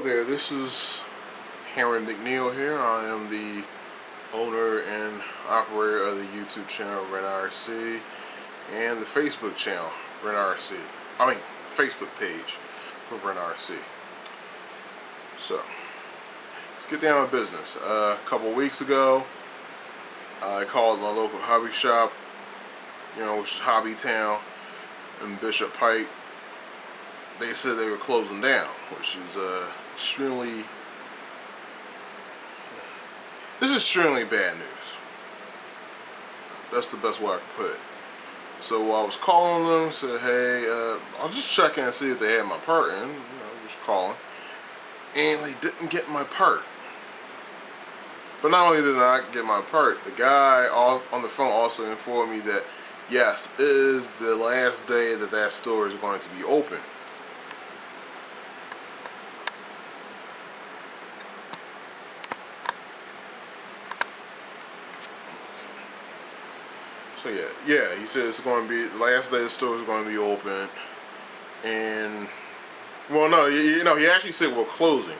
there, this is Aaron McNeil here. I am the owner and operator of the YouTube channel RentRC and the Facebook channel RentRC. I mean, the Facebook page for RentRC. So, let's get down to business. A couple of weeks ago, I called my local hobby shop, which is Hobbytown in Bishop Pike. They said they were closing down, which is this is extremely bad news. That's the best way I can put it. So I was calling them, said, hey, I'll just check in and see if they had my part in. Just calling. And they didn't get my part. But not only did I not get my part, the guy on the phone also informed me that, yes, it is the last day that store is going to be open. So yeah, he said it's going to be the last day the store is going to be open, and well, no, he actually said we're closing.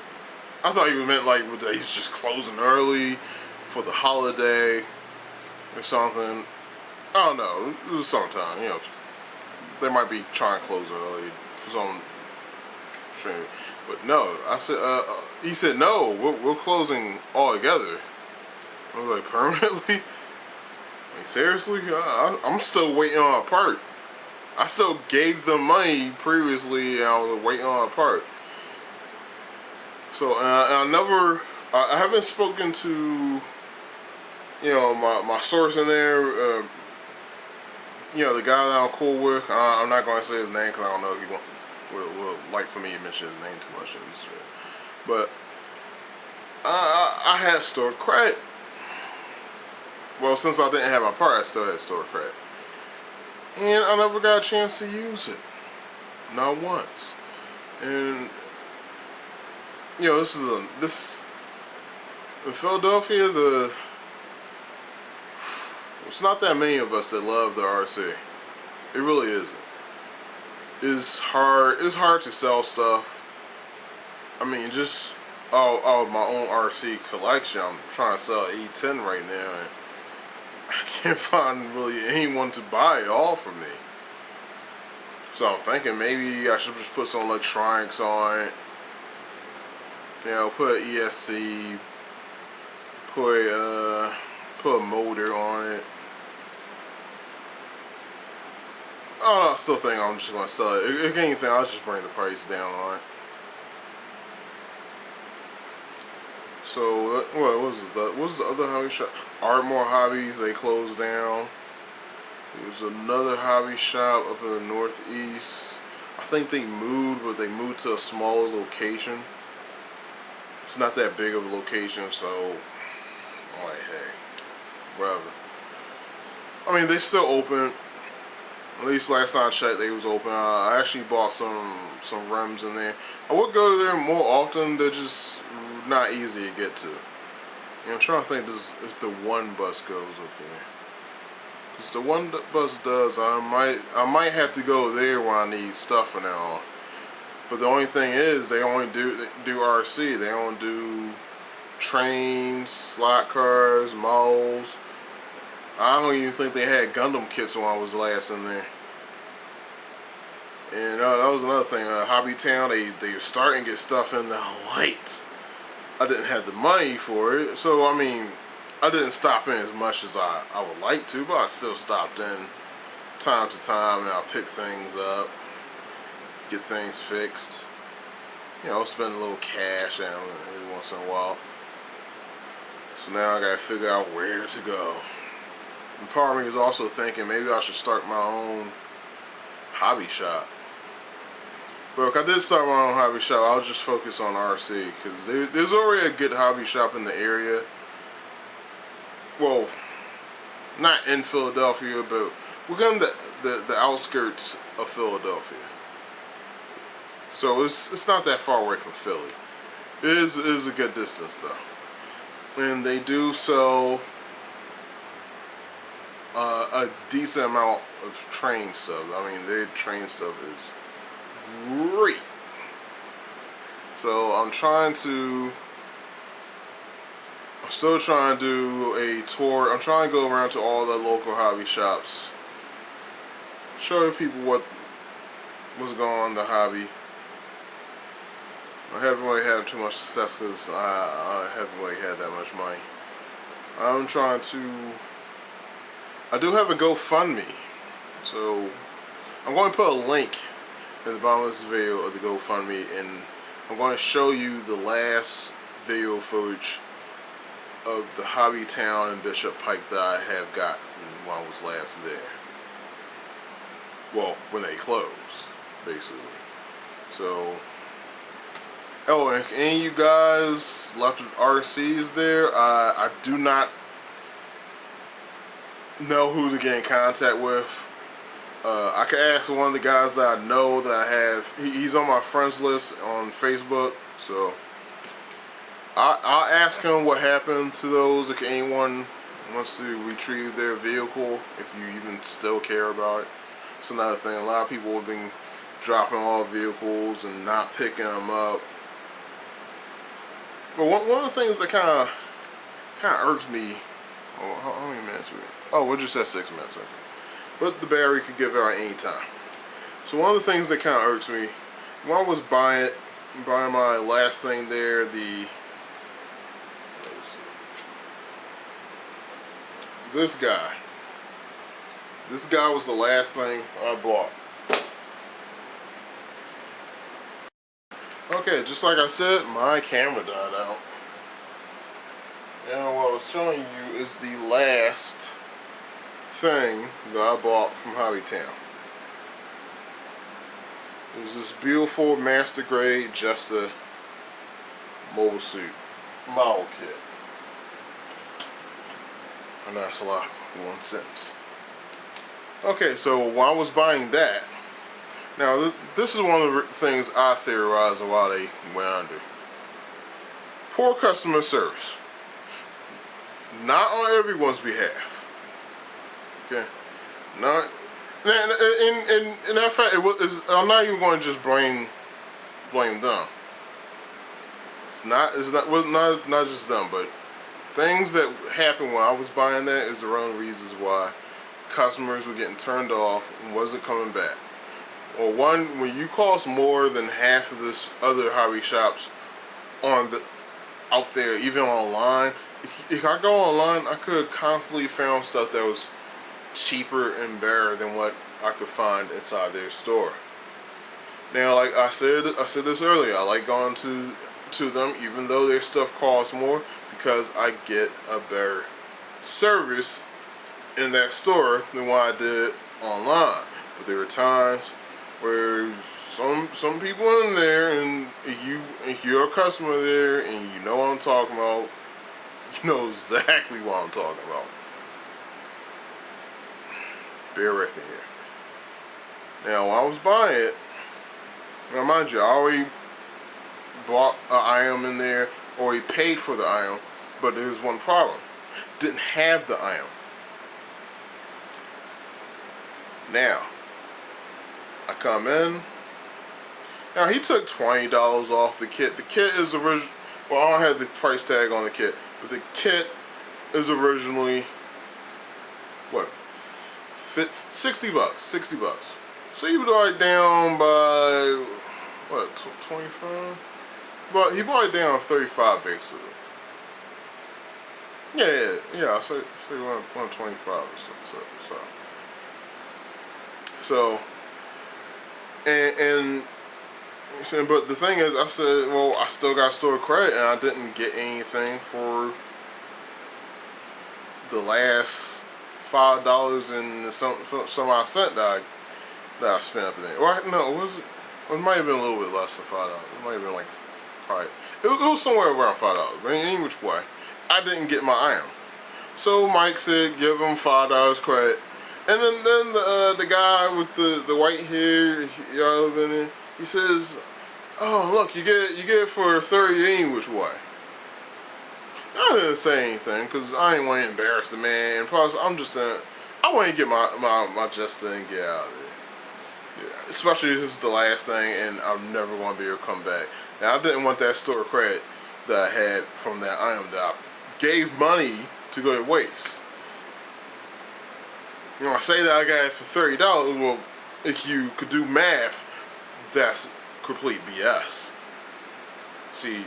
I thought he meant like he's just closing early for the holiday or something. I don't know. It was sometime, they might be trying to close early for some thing. But no, I said. He said no. We're closing altogether. I was like, permanently. Like, seriously? I'm still waiting on a part. I still gave them money previously, and I was waiting on a part. So, I haven't spoken to, my source in there, the guy that I'm cool with. I'm not going to say his name because I don't know if he would like for me to mention his name too much in this video. But, I had store credit. Well, since I didn't have my part, I still had store credit. And I never got a chance to use it. Not once. And, this in Philadelphia, it's not that many of us that love the RC. It really isn't. It's hard to sell stuff. I mean, just all of my own RC collection, I'm trying to sell E10 right now, and I can't find really anyone to buy it all from me. So I'm thinking maybe I should just put some electronics on it. Put an ESC, put a motor on it. I don't know, I still think I'm just gonna sell it. If anything, I'll just bring the price down on it. So what was the other hobby shop? Ardmore Hobbies, they closed down. There's another hobby shop up in the northeast. I think they moved, but they moved to a smaller location. It's not that big of a location, so I'm like, hey, whatever. I mean, they still open. At least last time I checked, they was open. I actually bought some rims in there. I would go there more often. They're just not easy to get to. I'm trying to think if the one bus goes up there. Because the one bus does, I might have to go there when I need stuff from now on. But the only thing is, they only do RC. They don't do trains, slot cars, models. I don't even think they had Gundam kits when I was last in there. And that was another thing. Hobbytown, they were starting to get stuff in the light. I didn't have the money for it, so I mean, I didn't stop in as much as I would like to, but I still stopped in time to time, and I'll pick things up, get things fixed. Spend a little cash on it every once in a while. So now I gotta figure out where to go. And part of me is also thinking maybe I should start my own hobby shop. But if I did start my own hobby shop, I'll just focus on RC, because there's already a good hobby shop in the area. Well, not in Philadelphia, but within the outskirts of Philadelphia. So it's not that far away from Philly. It is a good distance though. And they do sell a decent amount of train stuff. I mean, their train stuff is great. So I'm still trying to do a tour. I'm trying to go around to all the local hobby shops, show people what's going on in the hobby. I haven't really had too much success because I haven't really had that much money. I do have a GoFundMe, so I'm going to put a link in the bottom of this video of the GoFundMe, and I'm going to show you the last video footage of the Hobbytown in Bishop Pike that I have gotten when I was last there. Well, when they closed, basically. So, oh, and if any of you guys left with RCs there, I do not know who to get in contact with. I can ask one of the guys that I know that I have. He's on my friends list on Facebook, so I'll ask him what happened to those if anyone wants to retrieve their vehicle, if you even still care about it. It's another thing. A lot of people have been dropping off vehicles and not picking them up. But one of the things that kind of irks me. Oh, how many minutes we? Oh, we're just at 6 minutes. Okay. But the battery could give out any time. So one of the things that kind of irks me, when I was buying my last thing there, this guy was the last thing I bought. Okay, just like I said, my camera died out. And what I was showing you is the last thing that I bought from Hobbytown. It was this beautiful master grade Justa mobile suit model kit. And that's a lot for one sentence. Okay, so while I was buying that, now this is one of the things I theorized of why they went under. Poor customer service. Not on everyone's behalf. Okay, not. In that fact, I'm not even going to just blame them. It's not just them, but things that happened when I was buying that is the wrong reasons why customers were getting turned off and wasn't coming back. Well, one, when you cost more than half of this other hobby shops out there, even online. If I go online, I could constantly found stuff that was cheaper and better than what I could find inside their store. Now, like I said this earlier, I like going to them even though their stuff costs more because I get a better service in that store than what I did online. But there were times where some people in there, and if you're a customer there and you know what I'm talking about, you know exactly what I'm talking about. Bear with me here. Now, when I was buying it, now mind you, I already bought an item in there, already paid for the item, but there was one problem. Didn't have the item. Now, I come in. Now, he took $20 off the kit. The kit is original. Well, I don't have the price tag on the kit, but the kit is originally what? 60 bucks. 60 bucks. So he brought it down by what? 25. But he brought it down 35 basically. Yeah. So 125 or so. So, but the thing is, I said, well, I still got store credit, and I didn't get anything for the last $5 and some odd cent that I spent up in there. Or no, it might have been a little bit less than $5. It might have been like probably it was somewhere around $5. But in any which way, I didn't get my item. So Mike said, give him $5 credit. And then the guy with the white hair, he says, "Oh, look, you get it for 30 any which way." I didn't say anything because I ain't want to embarrass the man. And plus, I want to get my Justa and get out of there. Yeah, especially if this is the last thing, and I'm never going to be able to come back. And I didn't want that store credit that I had from that item that I gave money to go to waste. You know, I say that I got it for $30. Well, if you could do math, that's complete BS. See,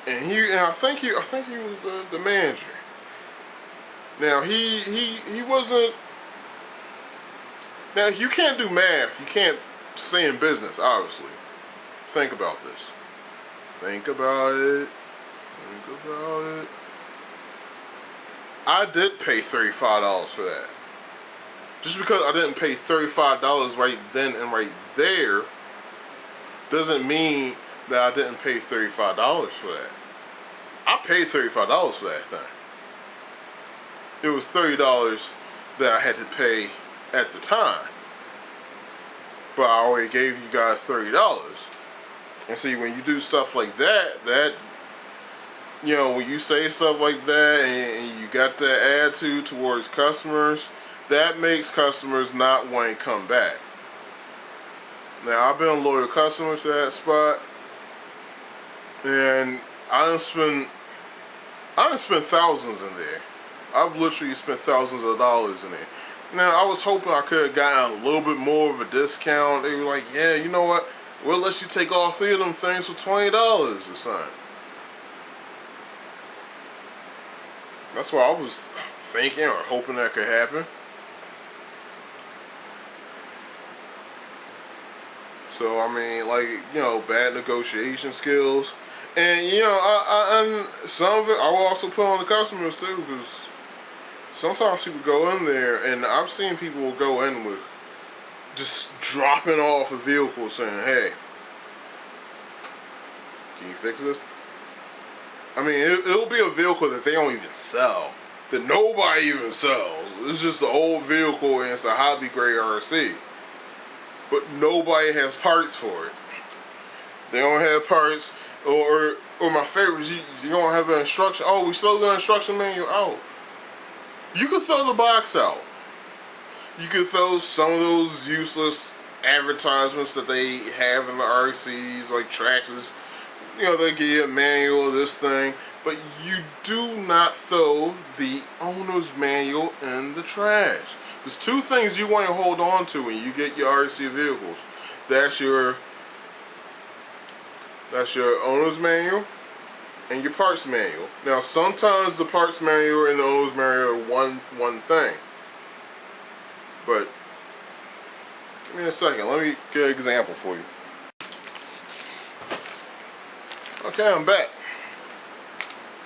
and I think he was the manager. Now he wasn't. Now if you can't do math, you can't stay in business. Obviously, think about this. Think about it. Think about it. I did pay $35 for that. Just because I didn't pay $35 right then and right there doesn't mean that I didn't pay $35 for that. I paid $35 for that thing. It was $30 that I had to pay at the time. But I already gave you guys $30. And see, when you do stuff like that, you know, when you say stuff like that and you got that attitude towards customers, that makes customers not want to come back. Now, I've been a loyal customer to that spot, and I done spent thousands in there. I've literally spent thousands of dollars in there. Now, I was hoping I could have gotten a little bit more of a discount. They were like, yeah, you know what? We'll let you take all 3 of them things for $20 or something. That's what I was thinking or hoping that could happen. So, I mean, like, you know, bad negotiation skills. And, you know, and some of it I will also put on the customers, too, because sometimes people go in there, and I've seen people go in with just dropping off a vehicle saying, hey, can you fix this? I mean, it'll be a vehicle that they don't even sell, that nobody even sells. It's just an old vehicle, and it's a hobby grade RC. But nobody has parts for it. They don't have parts, or my favorite is you don't have an instruction. Oh, we still got an instruction manual out. You could throw the box out. You could throw some of those useless advertisements that they have in the RCs, like tractors. You know, they give you a manual of this thing, but you do not throw the owner's manual in the trash. There's 2 things you want to hold on to when you get your RC vehicles. That's your owner's manual and your parts manual. Now, sometimes the parts manual and the owner's manual are one thing. But give me a second. Let me get an example for you. Okay, I'm back.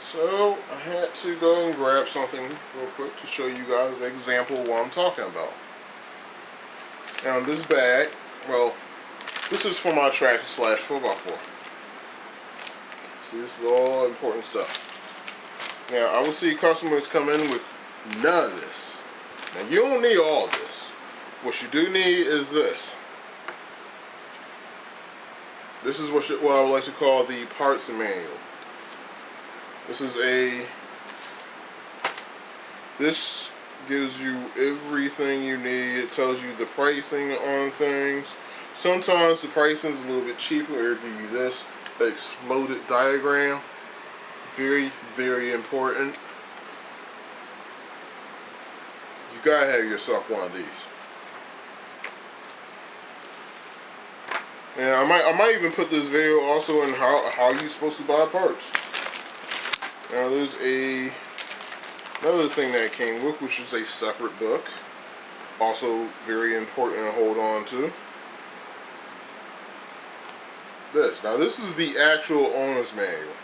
So I had to go and grab something real quick to show you guys an example of what I'm talking about. Now in this bag, well, this is for my tractor / 4x4. See, this is all important stuff. Now I will see customers come in with none of this. Now you don't need all of this. What you do need is this. This is what I would like to call the parts manual. This gives you everything you need. It tells you the pricing on things. Sometimes the pricing is a little bit cheaper. It'll give you this exploded diagram. Very, very important. You gotta have yourself one of these. And I might even put this video also in how you're supposed to buy parts. Now there's another thing that came with, which is a separate book. Also very important to hold on to. Now this is the actual owner's manual.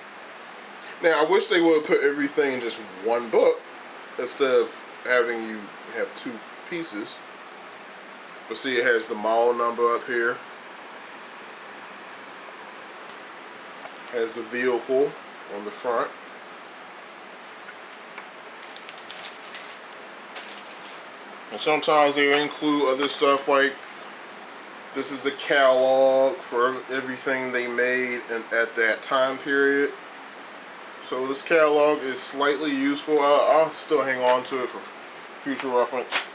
Now I wish they would have put everything in just one book instead of having you have 2 pieces. But see, it has the model number up here. Has the vehicle on the front. And sometimes they include other stuff like this is a catalog for everything they made at that time period. So this catalog is slightly useful. I'll still hang on to it for future reference.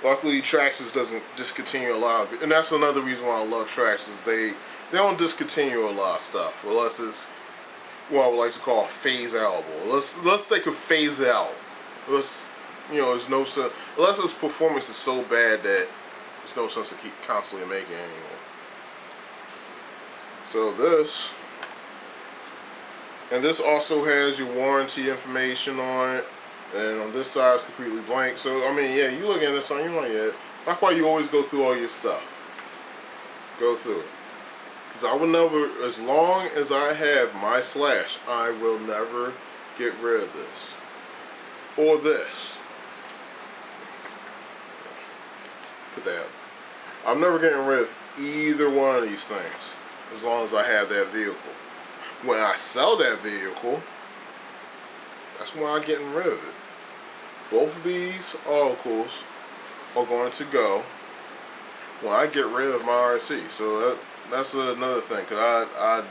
Luckily, Traxxas doesn't discontinue a lot of it, and that's another reason why I love Traxxas. they don't discontinue a lot of stuff unless it's what I would like to call phase outable. Let's they could phase it out. Let's, you know, there's no sense unless its performance is so bad that there's no sense to keep constantly making it anymore. So this, and this also has your warranty information on it, and on this side it's completely blank. So I mean, yeah, you look at this on your money, yeah. That's why you always go through all your stuff. Go through it. Because I will never, as long as I have my Slash, I will never get rid of this. Or this. Put that. I'm never getting rid of either one of these things. As long as I have that vehicle. When I sell that vehicle, that's when I'm getting rid of it. Both of these articles are going to go when I get rid of my RC. So that's another thing. Cause I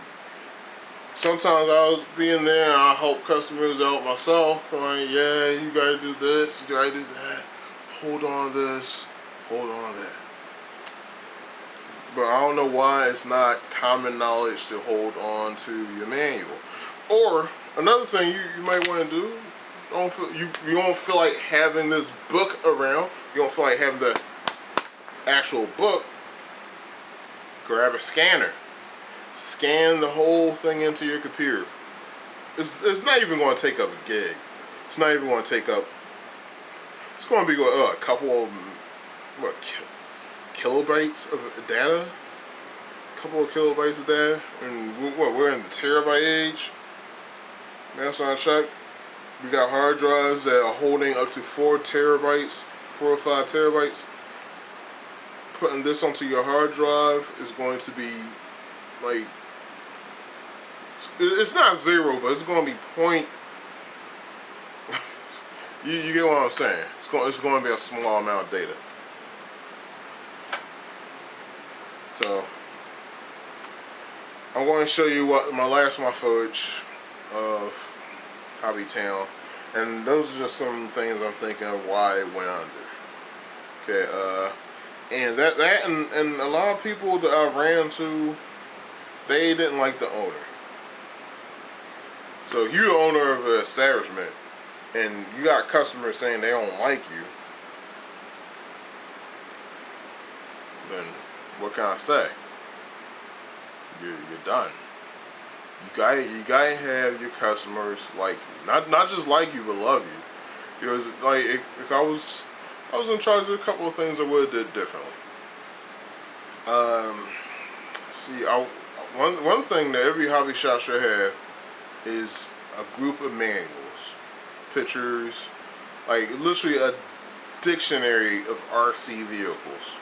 sometimes I was being there and I help customers out myself. I'm like, yeah, you gotta do this, you gotta do that. Hold on to this, hold on to that. But I don't know why it's not common knowledge to hold on to your manual. Or another thing you might want to do, you don't feel like having this book around. You don't feel like having the actual book. Grab a scanner. Scan the whole thing into your computer. It's not even going to take up a gig. It's not even going to take up. It's going to be a couple of kilobytes of data. A couple of kilobytes of data, and we're in the terabyte age. Last time I checked, we got hard drives that are holding up to 4 terabytes, 4 or 5 terabytes. Putting this onto your hard drive is going to be like, it's not 0, but it's going to be point. You get what I'm saying? It's going to be a small amount of data. So I'm going to show you what my footage of Hobbytown, and those are just some things I'm thinking of why it went under. Okay, and that and a lot of people that I ran into, they didn't like the owner. So if you're the owner of an establishment and you got customers saying they don't like you, then what can I say? You're done. You gotta have your customers like you, not just like you, but love you. It was like if I was in charge of a couple of things I would have did differently. See, one thing that every hobby shop should have is a group of manuals, pictures, like literally a dictionary of RC vehicles.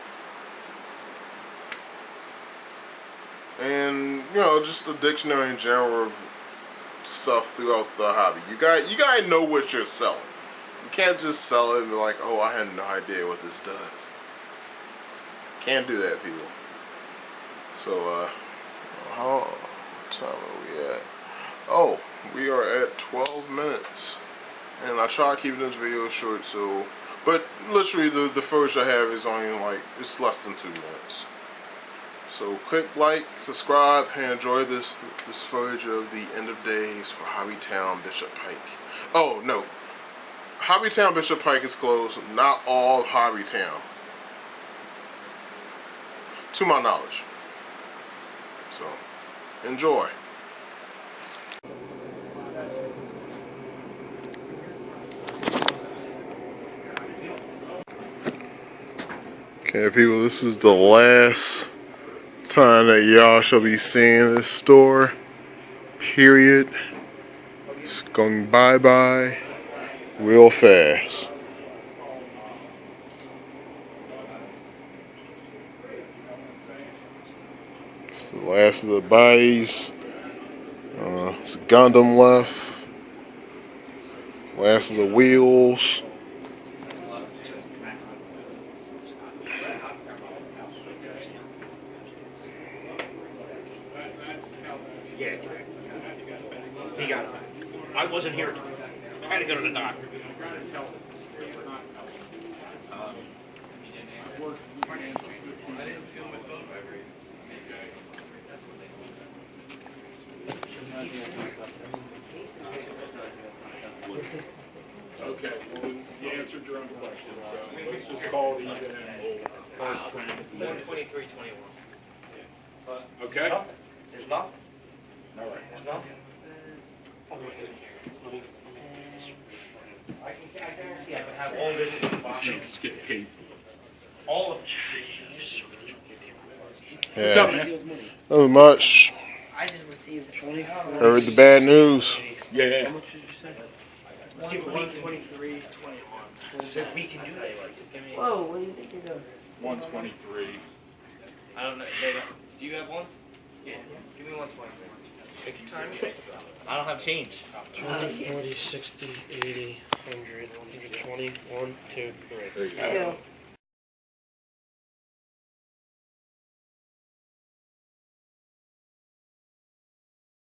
And you know, just a dictionary in general of stuff throughout the hobby. You gotta know what you're selling. You can't just sell it and be like, oh, I had no idea what this does. Can't do that, people. So how time are we at? Oh, we are at 12 minutes, and I try keeping this video short. So, but literally the footage I have is only like, it's less than 2 minutes. So click like, subscribe, and enjoy this footage of the end of days for Hobbytown Bishop Pike. Oh no, Hobbytown Bishop Pike is closed. Not all of Hobbytown, to my knowledge. So enjoy. Okay, people, this is the last time that y'all shall be seeing this store, period. It's going bye-bye real fast. It's the last of the buys. It's a Gundam left. Last of the wheels. Yeah, he got it. I wasn't here. I had to go to the doctor. I didn't feel my phone vibrate. Well, you answered your own question, so let's just call it even and we'll plan it. 123.21. Okay? There's nothing. All right. There's nothing. I guarantee I can have all this in the box. Just get paid. All of it. What's up, Yeah. man? Nothing much. I just received 24. Heard the bad news. Yeah. 123, 21. So we can do that. Whoa, what do you think you're doing? 123. I don't know. Do you have one? Yeah. Give me 123. Take your time. I don't have change. 20, 40, 60, 80, 100, 120, 1, 2, 3. There you go. Two.